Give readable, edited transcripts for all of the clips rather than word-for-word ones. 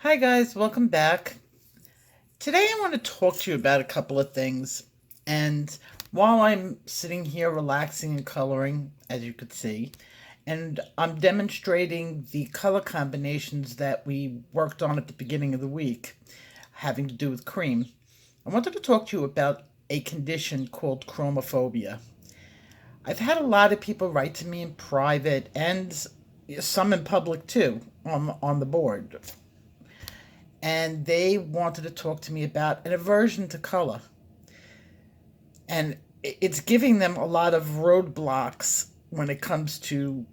Hi guys, welcome back. Today I want to talk to you about a couple of things. And while I'm sitting here relaxing and coloring, as you could see, and I'm demonstrating the color combinations that we worked on at the beginning of the week, having to do with cream, I wanted to talk to you about a condition called chromophobia. I've had a lot of people write to me in private and some in public too on the board, and they wanted to talk to me about an aversion to color. And it's giving them a lot of roadblocks when it comes to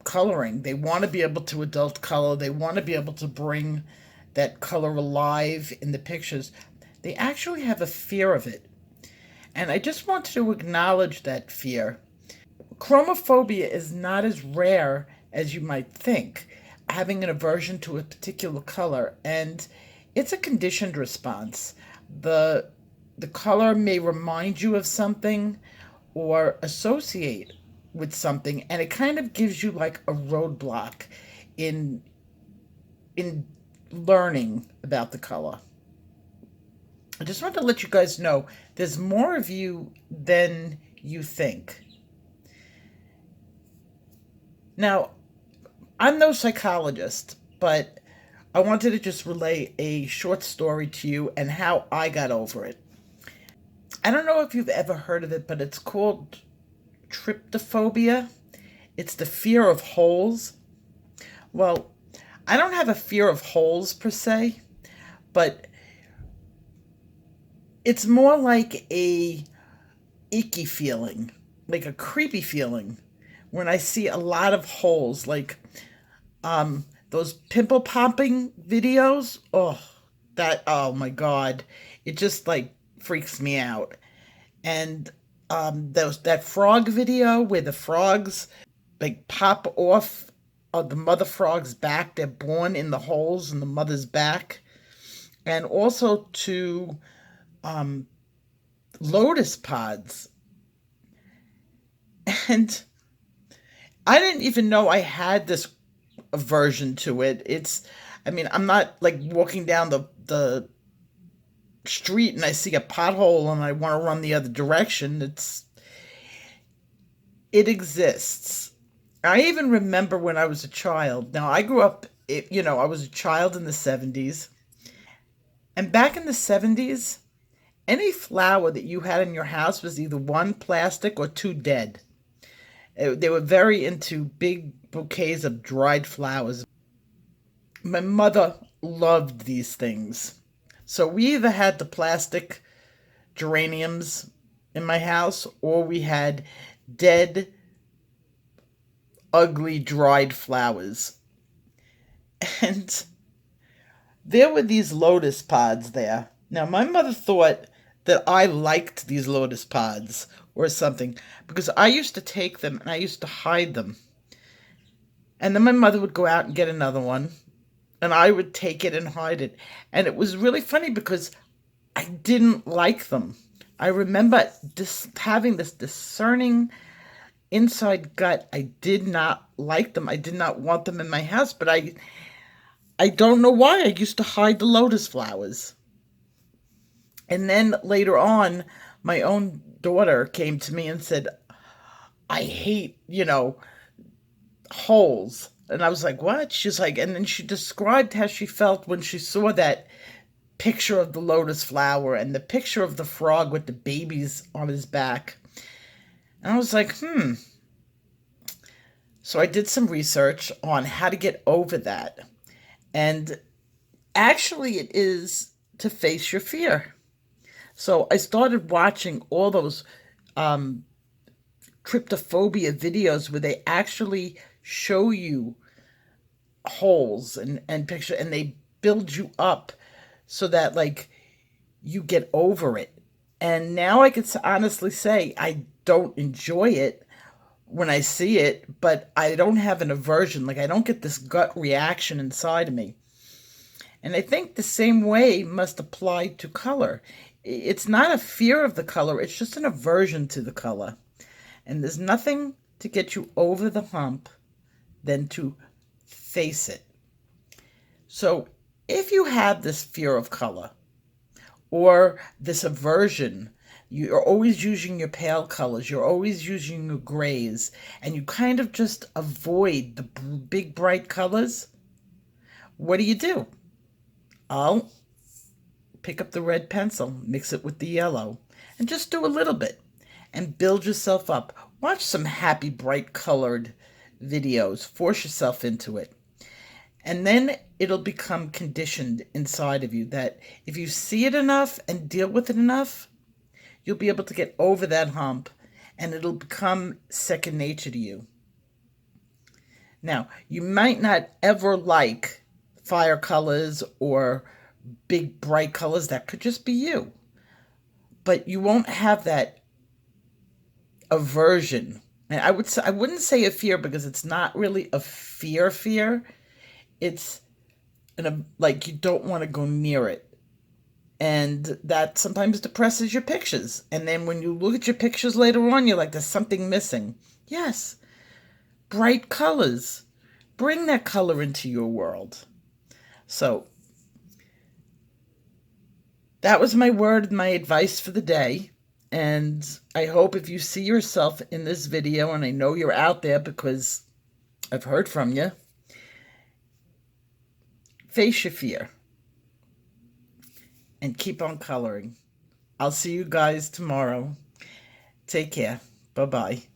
coloring. They want to be able to adult color, they want to be able to bring that color alive in the pictures. They actually have a fear of it. And I just wanted to acknowledge that fear. Chromophobia is not as rare as you might think, having an aversion to a particular color, and it's a conditioned response. The the color may remind you of something or associate with something, and it kind of gives you like a roadblock in in learning about the color. I just want to let you guys know there's more of you than you think. Now, I'm no psychologist, but I wanted to just relay a short story to you and how I got over it. I don't know if you've ever heard of it, but it's called tryptophobia. It's the fear of holes. Well, I don't have a fear of holes per se, but it's more like a icky feeling, like a creepy feeling when I see a lot of holes, like those pimple popping videos. Oh my god, it just like freaks me out. And those that frog video where the frogs like pop off of the mother frog's back, they're born in the holes in the mother's back. And also to um lotus pods. And I didn't even know I had this aversion to it. I mean, I'm not like walking down the street and I see a pothole and I want to run the other direction. It exists. I even remember when I was a child. Now, I grew up, I was a child in the 70s. And back in the 70s, any flower that you had in your house was either one, plastic, or two, dead. They were very into big bouquets of dried flowers. My mother loved these things. So we either had the plastic geraniums in my house or we had dead, ugly, dried flowers. And there were these lotus pods there. Now, my mother thought that I liked these lotus pods or something because I used to take them and I used to hide them. And then my mother would go out and get another one, and I would take it and hide it. And it was really funny because I didn't like them. I remember just having this discerning inside gut. I did not like them. I did not want them in my house, but I don't know why I used to hide the lotus flowers. And then later on, my own daughter came to me and said, I hate, holes. And I was like, what? She's like, and then she described how she felt when she saw that picture of the lotus flower and the picture of the frog with the babies on his back. And I was like, So I did some research on how to get over that. And actually, it is to face your fear. So I started watching all those tryptophobia videos where they actually show you holes and picture, and they build you up so that like you get over it. And now I can honestly say I don't enjoy it when I see it, but I don't have an aversion. Like I don't get this gut reaction inside of me. And I think the same way must apply to color. It's not a fear of the color, it's just an aversion to the color. And there's nothing to get you over the hump than to face it. So If you have this fear of color or this aversion, you're always using your pale colors, you're always using your grays, and you kind of just avoid the big bright colors, what do? I'll pick up the red pencil, mix it with the yellow, and just do a little bit and build yourself up. Watch some happy, bright colored videos. Force yourself into it. And then it'll become conditioned inside of you that if you see it enough and deal with it enough, you'll be able to get over that hump and it'll become second nature to you. Now, you might not ever like fire colors or big bright colors. That could just be you. But you won't have that aversion. And I wouldn't say a fear because it's not really a fear. It's like you don't want to go near it. And that sometimes depresses your pictures. And then when you look at your pictures later on, you're like, there's something missing. Yes, bright colors. Bring that color into your world. So that was my word, my advice for the day. And I hope if you see yourself in this video, and I know you're out there because I've heard from you, face your fear and keep on coloring. I'll see you guys tomorrow. Take care. Bye-bye.